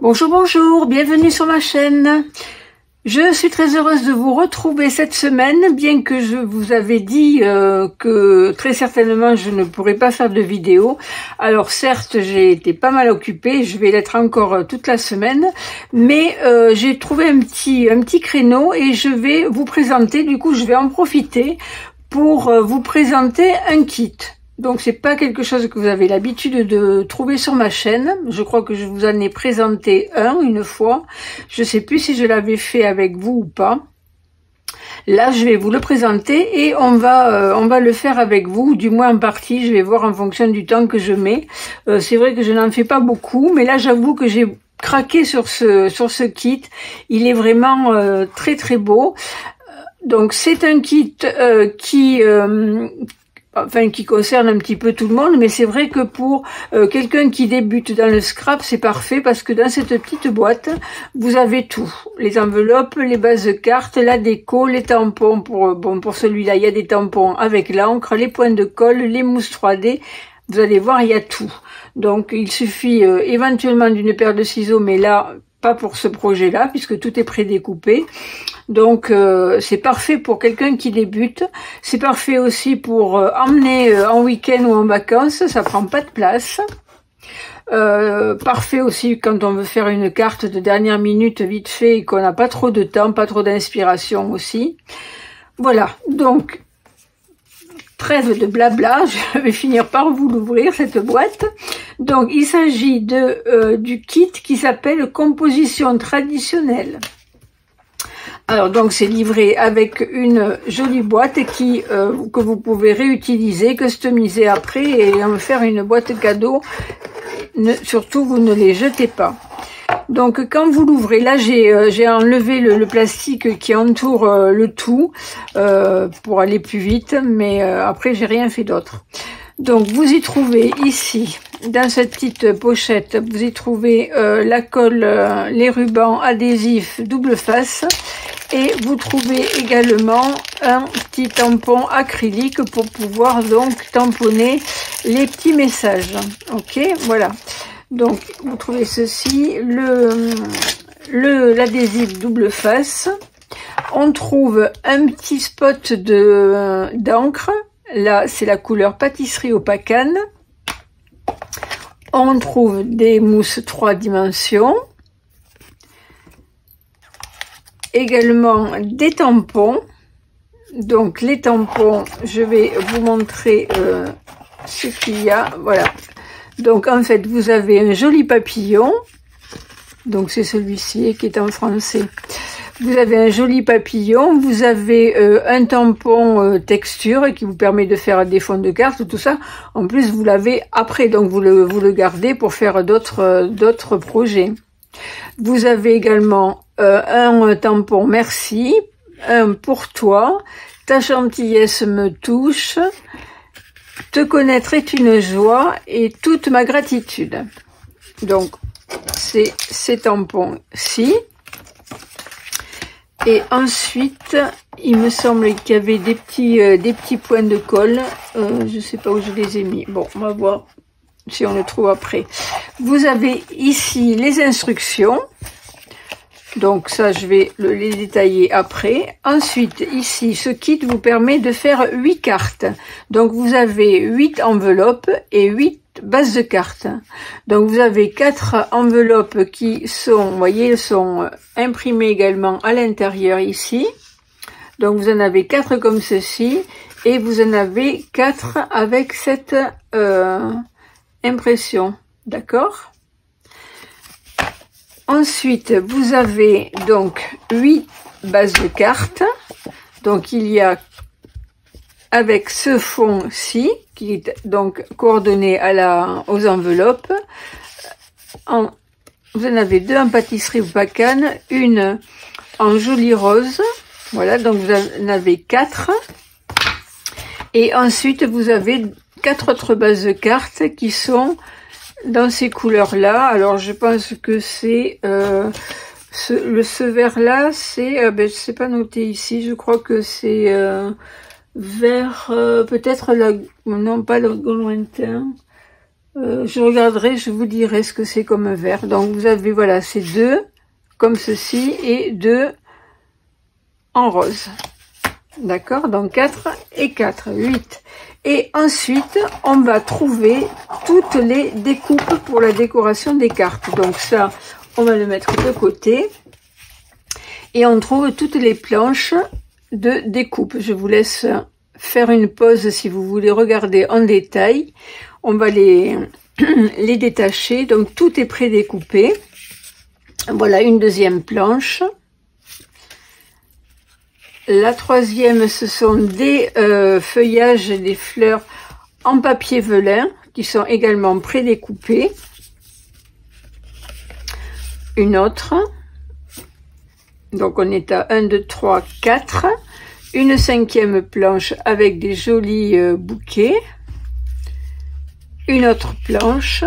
Bonjour, bonjour, bienvenue sur ma chaîne. Je suis très heureuse de vous retrouver cette semaine, bien que je vous avais dit que très certainement je ne pourrais pas faire de vidéo. Alors certes, j'ai été pas mal occupée, je vais l'être encore toute la semaine, mais j'ai trouvé un petit créneau et je vais vous présenter, du coup je vais en profiter pour vous présenter un kit. Donc c'est pas quelque chose que vous avez l'habitude de trouver sur ma chaîne. Je crois que je vous en ai présenté une fois. Je sais plus si je l'avais fait avec vous ou pas. Là, je vais vous le présenter et on va le faire avec vous, du moins en partie. Je vais voir en fonction du temps que je mets. C'est vrai que je n'en fais pas beaucoup, mais là, j'avoue que j'ai craqué sur ce kit. Il est vraiment très très beau. Donc c'est un kit qui concerne un petit peu tout le monde, mais c'est vrai que pour quelqu'un qui débute dans le scrap, c'est parfait parce que dans cette petite boîte, vous avez tout. Les enveloppes, les bases de cartes, la déco, les tampons, pour celui-là, il y a des tampons avec l'encre, les points de colle, les mousses 3D, vous allez voir, il y a tout. Donc il suffit éventuellement d'une paire de ciseaux, mais là, pas pour ce projet-là, puisque tout est prédécoupé. Donc c'est parfait pour quelqu'un qui débute, c'est parfait aussi pour emmener en week-end ou en vacances, ça prend pas de place. Parfait aussi quand on veut faire une carte de dernière minute vite fait et qu'on n'a pas trop de temps, pas trop d'inspiration aussi. Voilà, donc trêve de blabla, je vais finir par vous l'ouvrir cette boîte. Donc il s'agit du kit qui s'appelle Composition traditionnelle. Alors donc c'est livré avec une jolie boîte que vous pouvez réutiliser, customiser après et en faire une boîte cadeau. Surtout vous ne les jetez pas. Donc quand vous l'ouvrez, là j'ai enlevé le plastique qui entoure le tout pour aller plus vite, mais après j'ai rien fait d'autre. Donc vous y trouvez ici, dans cette petite pochette, vous y trouvez la colle, les rubans adhésifs double face. Et vous trouvez également un petit tampon acrylique pour pouvoir donc tamponner les petits messages. Ok, voilà. Donc vous trouvez ceci, l'adhésif double face. On trouve un petit spot d'encre. Là, c'est la couleur pâtisserie au pacane. On trouve des mousses 3 dimensions. Également des tampons. Donc les tampons, je vais vous montrer ce qu'il y a. Voilà. Donc en fait, vous avez un joli papillon. Donc c'est celui-ci qui est en français. Vous avez un joli papillon, vous avez un tampon texture qui vous permet de faire des fonds de carte, tout ça. En plus, vous l'avez après, donc vous le gardez pour faire d'autres projets. Vous avez également un tampon merci, un pour toi, ta gentillesse me touche, te connaître est une joie et toute ma gratitude. Donc c'est ces tampons-ci. Et ensuite, il me semble qu'il y avait des petits points de colle. Je sais pas où je les ai mis. Bon, on va voir si on le trouve après. Vous avez ici les instructions. Donc ça, je vais les détailler après. Ensuite, ici, ce kit vous permet de faire 8 cartes. Donc vous avez 8 enveloppes et 8 bases de cartes. Donc vous avez 4 enveloppes qui sont, vous voyez, sont imprimées également à l'intérieur ici. Donc vous en avez 4 comme ceci et vous en avez 4 avec cette impression. D'accord? Ensuite, vous avez donc 8 bases de cartes. Donc il y a avec ce fond-ci, qui est donc coordonné aux enveloppes. Vous en avez 2 en pâtisserie ou pacane, une en joli rose. Voilà, donc vous en avez 4. Et ensuite, vous avez 4 autres bases de cartes qui sont dans ces couleurs-là. Alors, je pense que c'est ce vert-là, c'est, c'est pas noté ici. Je crois que c'est vert, peut-être non pas le lointain. Je regarderai, je vous dirai ce que c'est comme vert. Donc vous avez, voilà, ces deux comme ceci et deux en rose. D'accord, donc 4 et 4, 8. Et ensuite, on va trouver toutes les découpes pour la décoration des cartes. Donc ça, on va le mettre de côté. Et on trouve toutes les planches de découpe. Je vous laisse faire une pause si vous voulez regarder en détail. On va les détacher. Donc tout est pré-découpé. Voilà une deuxième planche. La troisième, ce sont des feuillages et des fleurs en papier velin qui sont également pré-découpés. Une autre. Donc on est à 1, 2, 3, 4. Une cinquième planche avec des jolis bouquets. Une autre planche.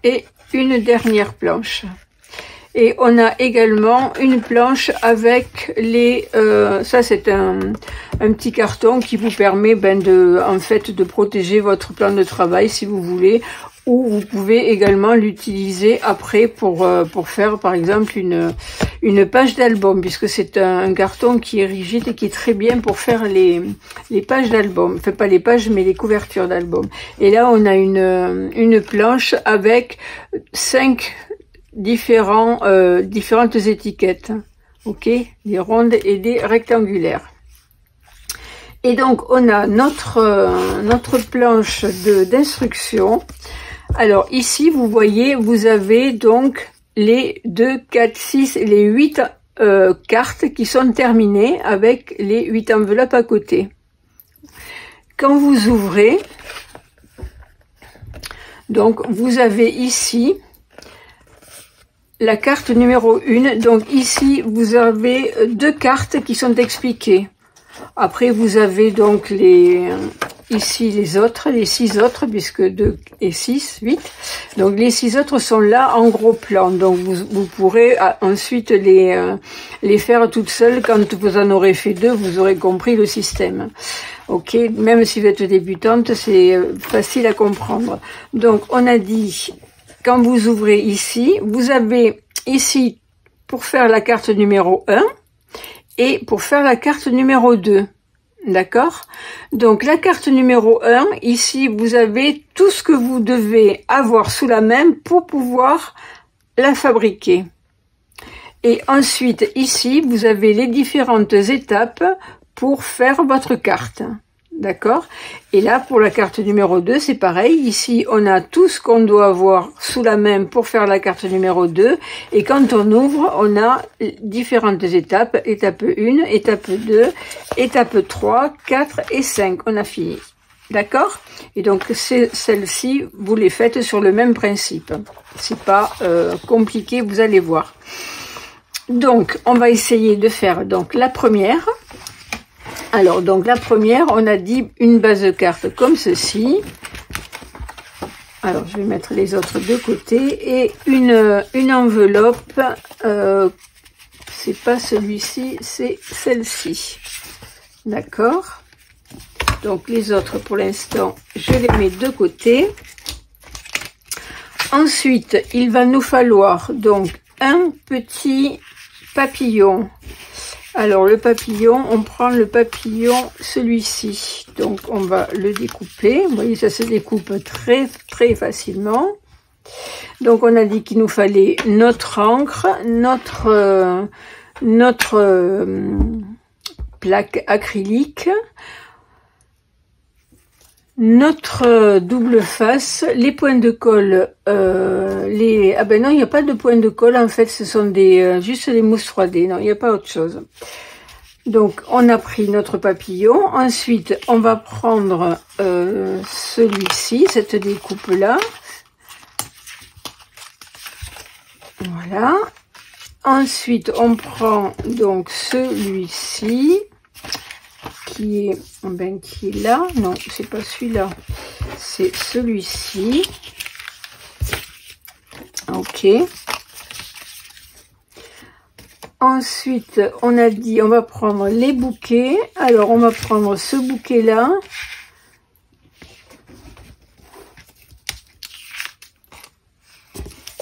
Et une dernière planche. Et on a également une planche avec les... ça c'est un petit carton qui vous permet en fait de protéger votre plan de travail si vous voulez. Ou vous pouvez également l'utiliser après pour faire par exemple une page d'album, puisque c'est un carton qui est rigide et qui est très bien pour faire les pages d'album. Enfin pas les pages mais les couvertures d'album. Et là on a une planche avec 5 différentes étiquettes, ok, des rondes et des rectangulaires. Et donc on a notre planche d'instruction. Alors ici vous voyez, vous avez donc les 2, 4, 6 et les 8 cartes qui sont terminées avec les 8 enveloppes à côté. Quand vous ouvrez, donc vous avez ici la carte numéro 1, donc ici vous avez 2 cartes qui sont expliquées. Après vous avez donc ici les autres, les 6 autres, puisque 2 et 6, 8. Donc les 6 autres sont là en gros plan, donc vous pourrez ensuite les faire toutes seules. Quand vous en aurez fait 2, vous aurez compris le système. Ok, même si vous êtes débutante, c'est facile à comprendre. Donc on a dit... Quand vous ouvrez ici, vous avez ici pour faire la carte numéro 1 et pour faire la carte numéro 2. D'accord? Donc la carte numéro 1, ici vous avez tout ce que vous devez avoir sous la main pour pouvoir la fabriquer. Et ensuite ici, vous avez les différentes étapes pour faire votre carte. D'accord? Et là, pour la carte numéro 2, c'est pareil. Ici, on a tout ce qu'on doit avoir sous la main pour faire la carte numéro 2. Et quand on ouvre, on a différentes étapes. Étape 1, étape 2, étape 3, 4 et 5. On a fini. D'accord? Et donc, celles-ci, vous les faites sur le même principe. C'est pas compliqué, vous allez voir. Donc, on va essayer de faire donc la première. Alors, donc la première, on a dit une base de carte comme ceci. Alors, je vais mettre les autres de côté. Et une enveloppe, c'est pas celui-ci, c'est celle-ci. D'accord? Donc, les autres, pour l'instant, je les mets de côté. Ensuite, il va nous falloir donc un petit papillon. Alors le papillon, on prend le papillon, celui-ci. Donc on va le découper. Vous voyez, ça se découpe très très facilement. Donc on a dit qu'il nous fallait notre encre, notre plaque acrylique, notre double face, les points de colle, ah ben non, il n'y a pas de points de colle, en fait, ce sont juste des mousses 3D, non, il n'y a pas autre chose. Donc, on a pris notre papillon, ensuite, on va prendre celui-ci, cette découpe-là, voilà, ensuite, on prend donc celui-ci, qui est là, non, c'est pas celui-là, c'est celui-ci, ok. Ensuite, on a dit, on va prendre les bouquets. Alors, on va prendre ce bouquet-là.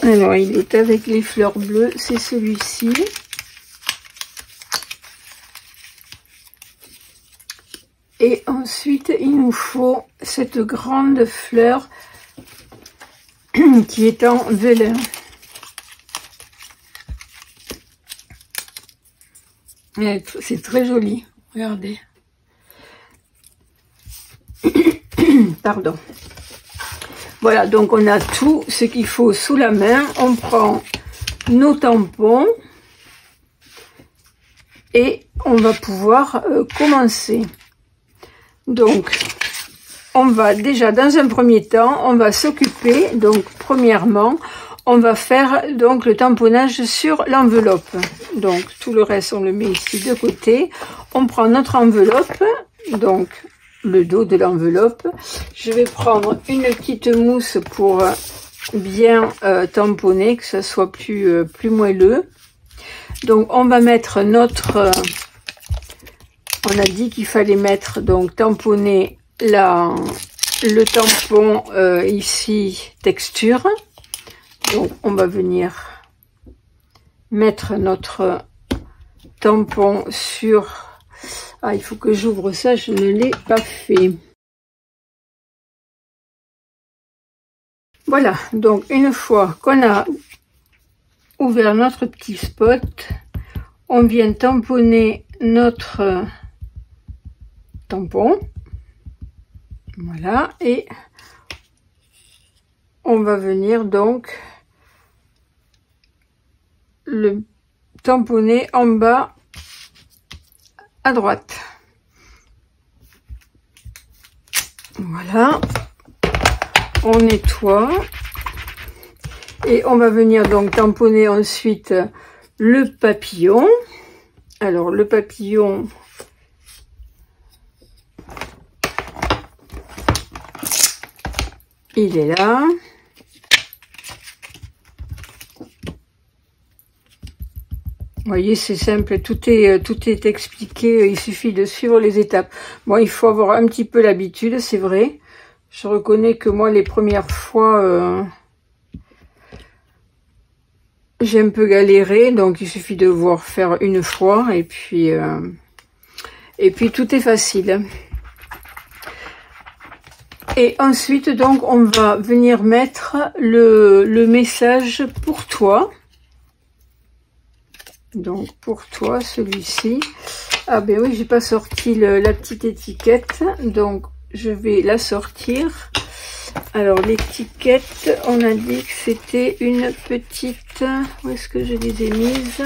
Alors, il est avec les fleurs bleues, c'est celui-ci. Et ensuite, il nous faut cette grande fleur qui est en velin. C'est très joli, regardez. Pardon. Voilà, donc on a tout ce qu'il faut sous la main. On prend nos tampons et on va pouvoir commencer. Donc, on va déjà, dans un premier temps, on va s'occuper, donc premièrement, on va faire donc le tamponnage sur l'enveloppe. Donc, tout le reste, on le met ici de côté. On prend notre enveloppe, donc le dos de l'enveloppe. Je vais prendre une petite mousse pour bien tamponner, que ça soit plus moelleux. Donc, on va mettre notre... on a dit qu'il fallait mettre, donc tamponner le tampon ici, texture. Donc, on va venir mettre notre tampon sur... Ah, il faut que j'ouvre ça, je ne l'ai pas fait. Voilà, donc une fois qu'on a ouvert notre petit spot, on vient tamponner notre tampon. Voilà, et on va venir donc le tamponner en bas à droite. Voilà, on nettoie et on va venir donc tamponner ensuite le papillon. Alors le papillon, il est là. Vous voyez, c'est simple, tout est expliqué, il suffit de suivre les étapes. Bon, il faut avoir un petit peu l'habitude, c'est vrai. Je reconnais que moi, les premières fois, j'ai un peu galéré, donc il suffit de voir faire une fois, et puis tout est facile. Et ensuite, donc, on va venir mettre le message pour toi. Donc, pour toi, celui-ci. Ah ben oui, j'ai pas sorti la petite étiquette. Donc, je vais la sortir. Alors, l'étiquette, on a dit que c'était une petite... Où est-ce que je les ai mises?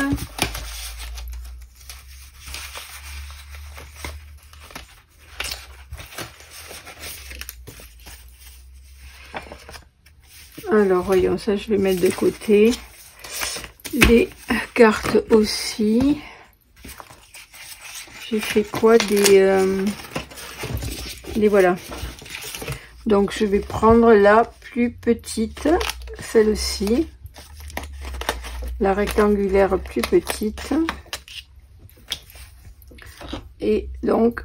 Alors, voyons, ça, je vais mettre de côté. Les cartes aussi. J'ai fait quoi? Des voilà. Donc, je vais prendre la plus petite, celle-ci. La rectangulaire plus petite. Et donc...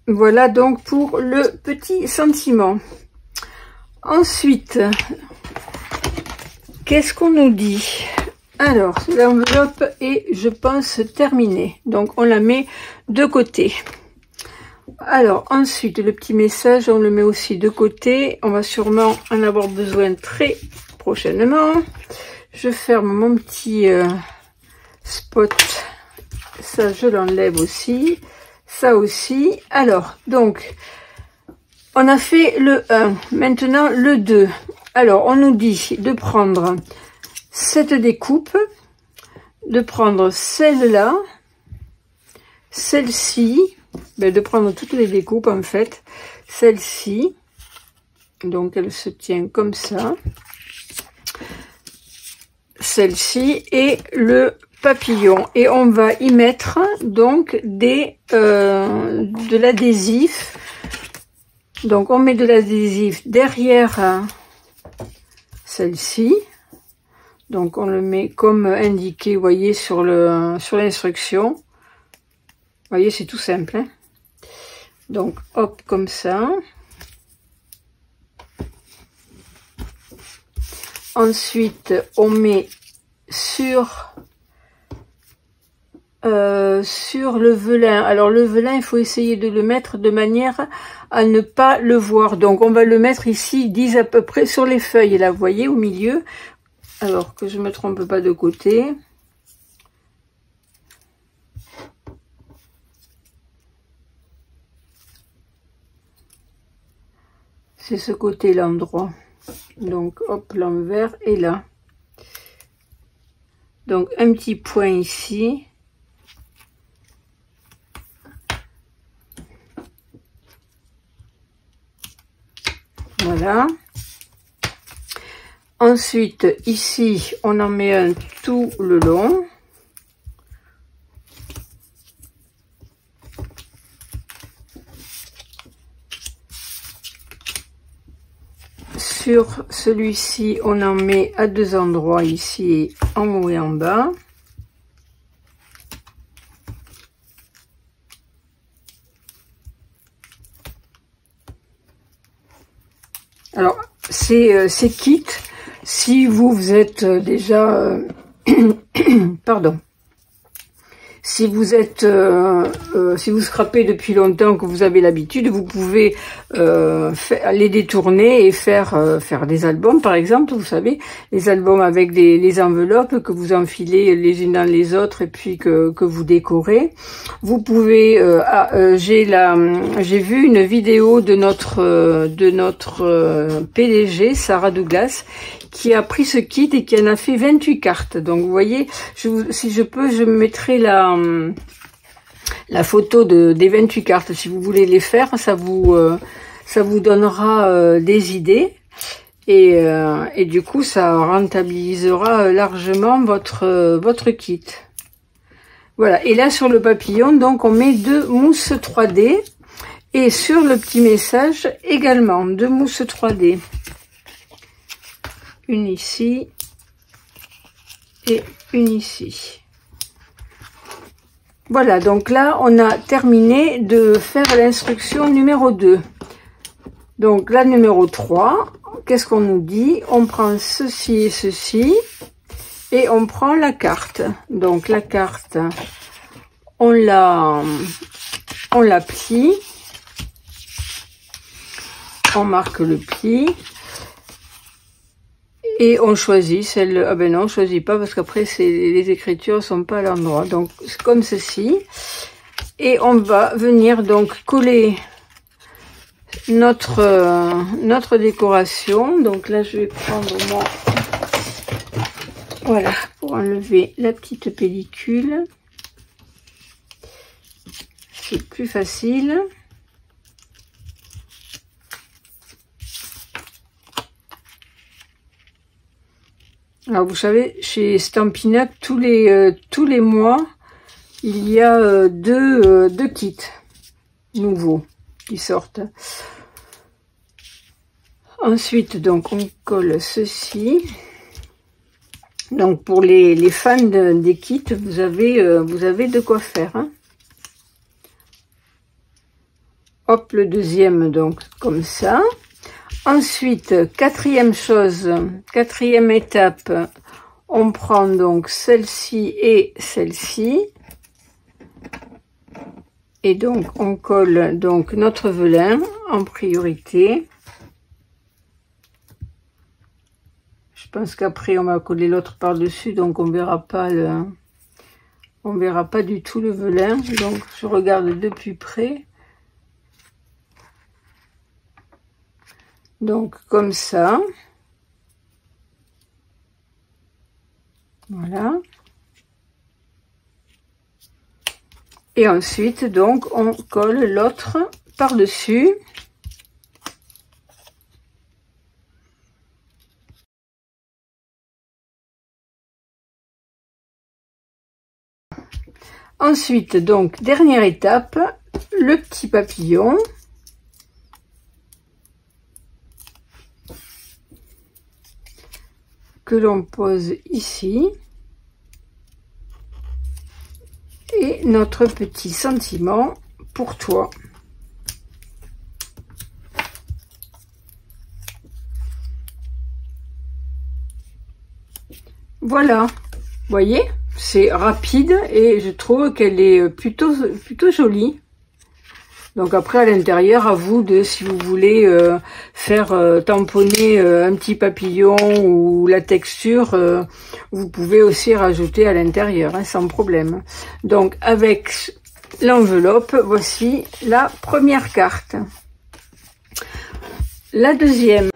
Voilà donc pour le petit sentiment. Ensuite, qu'est-ce qu'on nous dit? Alors, l'enveloppe est, je pense, terminée. Donc, on la met de côté. Alors, ensuite, le petit message, on le met aussi de côté. On va sûrement en avoir besoin très prochainement. Je ferme mon petit spot. Ça, je l'enlève aussi. Ça aussi. Alors, donc, on a fait le 1. Maintenant, le 2. Alors, on nous dit de prendre cette découpe, de prendre celle-là, celle-ci, ben, de prendre toutes les découpes, en fait. Celle-ci. Donc, elle se tient comme ça. Celle-ci et le papillon, et on va y mettre donc de l'adhésif. Donc on met de l'adhésif derrière celle-ci. Donc on le met comme indiqué, vous voyez, sur l'instruction. Vous voyez, c'est tout simple, hein. Donc hop, comme ça. Ensuite, on met sur le velin. Alors le velin, il faut essayer de le mettre de manière à ne pas le voir. Donc on va le mettre ici, 10 à peu près sur les feuilles, là, vous voyez, au milieu. Alors que je me trompe pas de côté. C'est ce côté l'endroit. Donc hop, l'envers est là. Donc un petit point ici. Voilà. Ensuite, ici, on en met un tout le long. Sur celui-ci, on en met à 2 endroits, ici, en haut et en bas. Alors, c'est kit. Si vous êtes déjà... pardon. Si vous êtes, si vous scrapez depuis longtemps, que vous avez l'habitude, vous pouvez les détourner et faire des albums, par exemple, vous savez, les albums avec les enveloppes que vous enfilez les unes dans les autres et puis que vous décorez. Vous pouvez, j'ai vu une vidéo de notre PDG, Sarah Douglas, qui a pris ce kit et qui en a fait 28 cartes. Donc vous voyez, si je peux, je mettrai la photo des 28 cartes. Si vous voulez les faire, ça vous donnera des idées. Et du coup, ça rentabilisera largement votre kit. Voilà. Et là, sur le papillon, donc, on met 2 mousses 3D. Et sur le petit message, également, 2 mousses 3D. Une ici et une ici. Voilà, donc là, on a terminé de faire l'instruction numéro 2. Donc, la numéro 3, qu'est-ce qu'on nous dit? On prend ceci et ceci, et on prend la carte. Donc, la carte, on la plie, on marque le pli, et on choisit celle... Ah ben non, on choisit pas parce qu'après les écritures sont pas à l'endroit. Donc comme ceci. Et on va venir donc coller notre décoration. Donc là je vais prendre moi, voilà, pour enlever la petite pellicule. C'est plus facile. Alors vous savez, chez Stampin' Up, tous les mois, il y a deux kits nouveaux qui sortent. Ensuite, donc on colle ceci. Donc pour les fans des kits, vous avez de quoi faire, hein. Hop, le deuxième, donc comme ça. Ensuite, quatrième étape, on prend donc celle-ci et celle-ci. Et donc, on colle donc notre velin en priorité. Je pense qu'après, on va coller l'autre par-dessus, donc on verra pas du tout le velin. Donc, je regarde de plus près. Donc comme ça, voilà. Et ensuite donc on colle l'autre par-dessus. Ensuite donc dernière étape, le petit papillon. que l'on pose ici. Et notre petit sentiment pour toi. Voilà, vous voyez, c'est rapide et je trouve qu'elle est plutôt jolie. Donc après à l'intérieur, à vous de si vous voulez faire tamponner un petit papillon ou la texture, vous pouvez aussi rajouter à l'intérieur, hein, sans problème. Donc avec l'enveloppe, voici la première carte. La deuxième.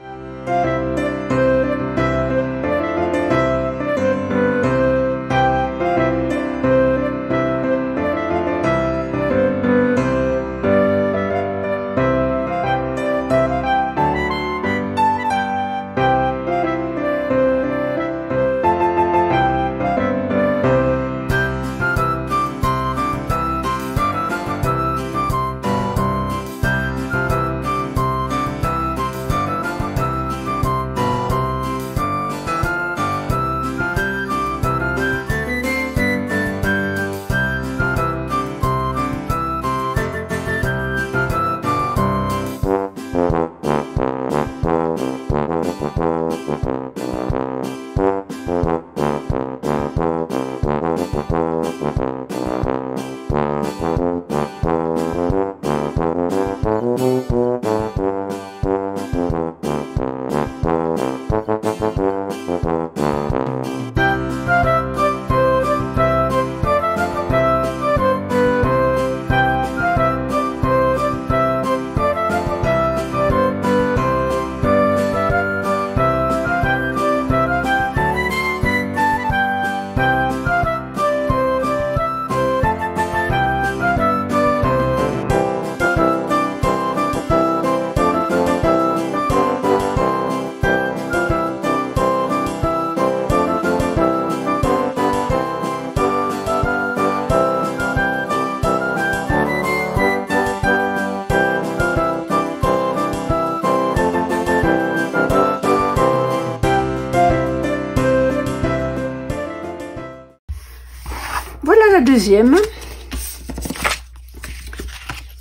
Voilà la deuxième.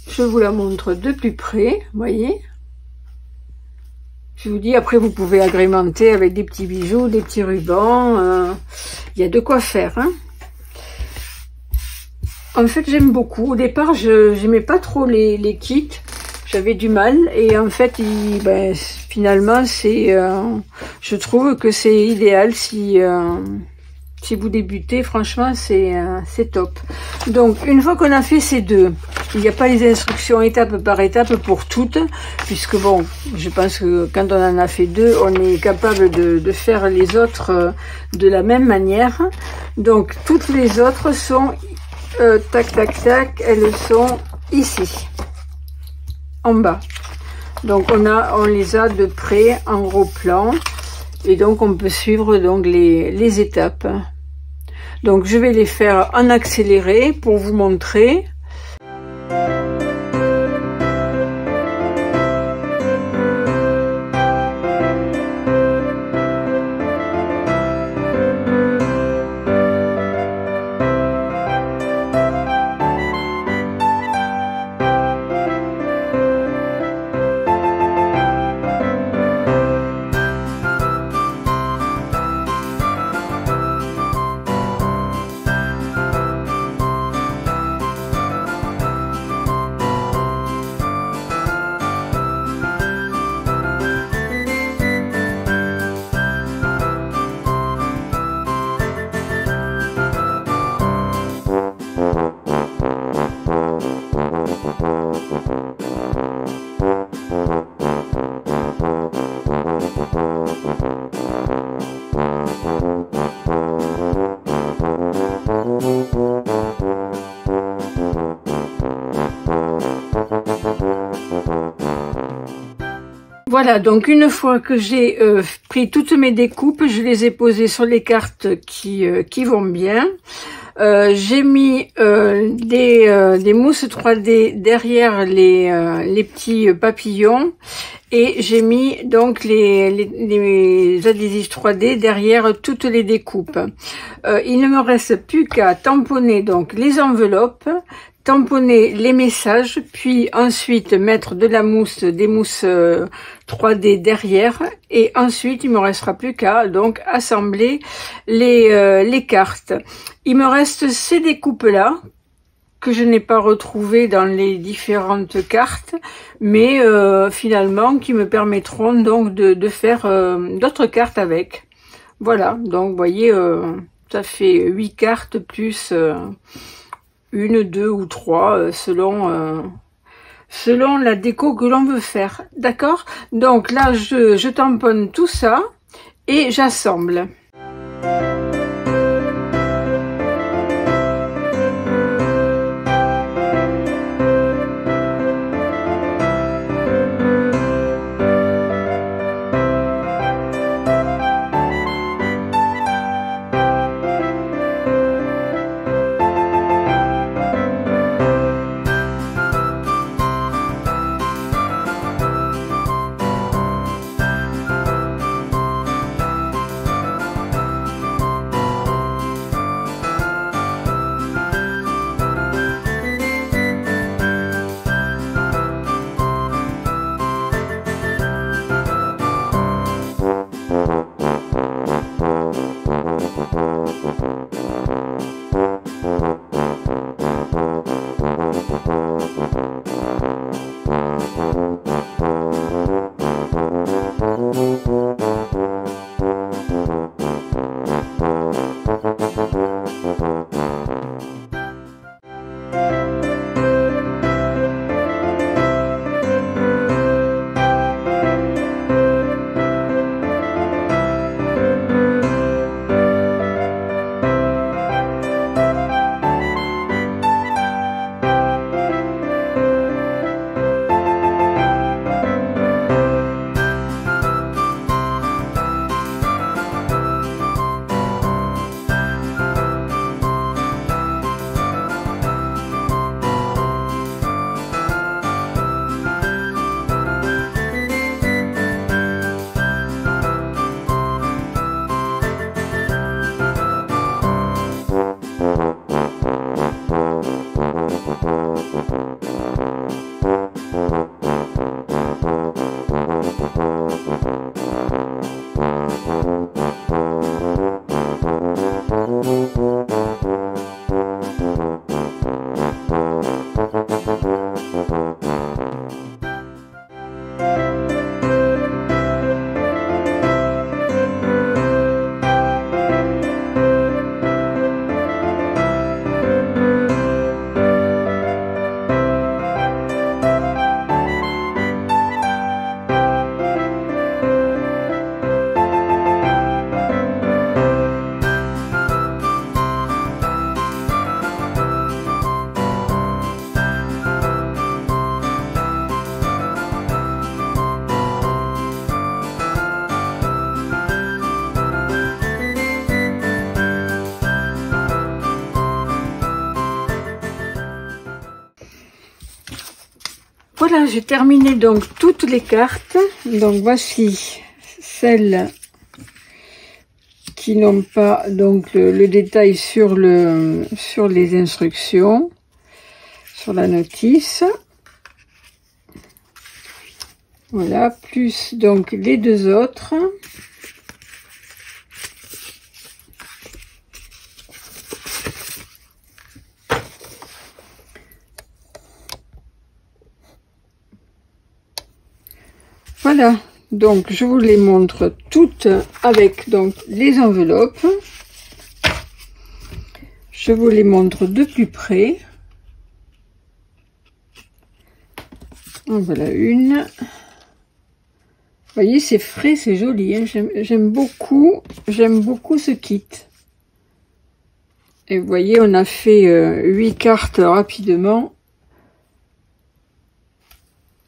Je vous la montre de plus près, voyez. Je vous dis, après vous pouvez agrémenter avec des petits bijoux, des petits rubans. Il y a de quoi faire, hein. En fait, j'aime beaucoup. Au départ, je n'aimais pas trop les kits. J'avais du mal. Et en fait, finalement, je trouve que c'est idéal si vous débutez. Franchement, c'est top. Donc, une fois qu'on a fait ces deux, il n'y a pas les instructions étape par étape pour toutes. Puisque bon, je pense que quand on en a fait deux, on est capable de faire les autres de la même manière. Donc, toutes les autres sont... tac, tac, tac, elles sont ici, en bas. Donc on les a de près en gros plan et donc on peut suivre donc les étapes. Donc je vais les faire en accéléré pour vous montrer. Voilà, donc une fois que j'ai pris toutes mes découpes, je les ai posées sur les cartes qui vont bien. J'ai mis des mousses 3D derrière les petits papillons et j'ai mis donc les adhésifs 3D derrière toutes les découpes. Il ne me reste plus qu'à tamponner donc les enveloppes, tamponner les messages, puis ensuite mettre de la mousse, des mousses 3D derrière, et ensuite il me restera plus qu'à donc assembler les cartes. Il me reste ces découpes là que je n'ai pas retrouvées dans les différentes cartes, mais finalement qui me permettront donc de faire d'autres cartes avec. Voilà, donc vous voyez, ça fait 8 cartes plus une, deux ou trois, selon la déco que l'on veut faire. D'accord? Donc là, je tamponne tout ça et j'assemble. Voilà, j'ai terminé donc toutes les cartes. Donc voici celles qui n'ont pas donc le détail sur les instructions, sur la notice. Voilà, plus donc les deux autres. Voilà, donc je vous les montre toutes avec donc les enveloppes. Je vous les montre de plus près. En voilà une. Vous voyez, c'est frais, c'est joli, hein. J'aime beaucoup ce kit. Et vous voyez, on a fait 8 cartes rapidement,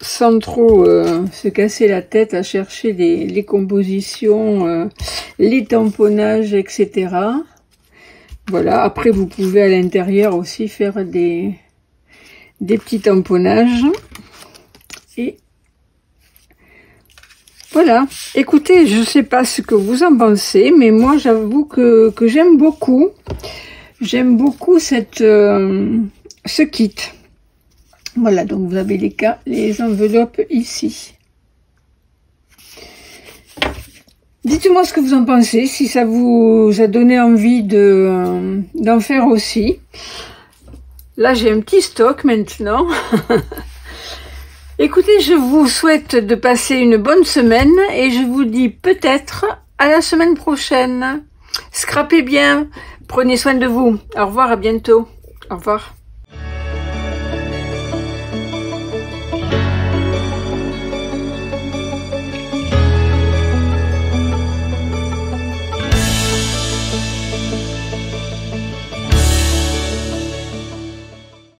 sans trop se casser la tête à chercher les compositions, les tamponnages, etc. Voilà, après vous pouvez à l'intérieur aussi faire des petits tamponnages. Et voilà, écoutez, je sais pas ce que vous en pensez, mais moi j'avoue que j'aime beaucoup. J'aime beaucoup ce kit. Voilà, donc vous avez les enveloppes ici. Dites-moi ce que vous en pensez, si ça vous a donné envie d'en faire aussi. Là, j'ai un petit stock maintenant. Écoutez, je vous souhaite de passer une bonne semaine et je vous dis peut-être à la semaine prochaine. Scrapez bien, prenez soin de vous. Au revoir, à bientôt. Au revoir.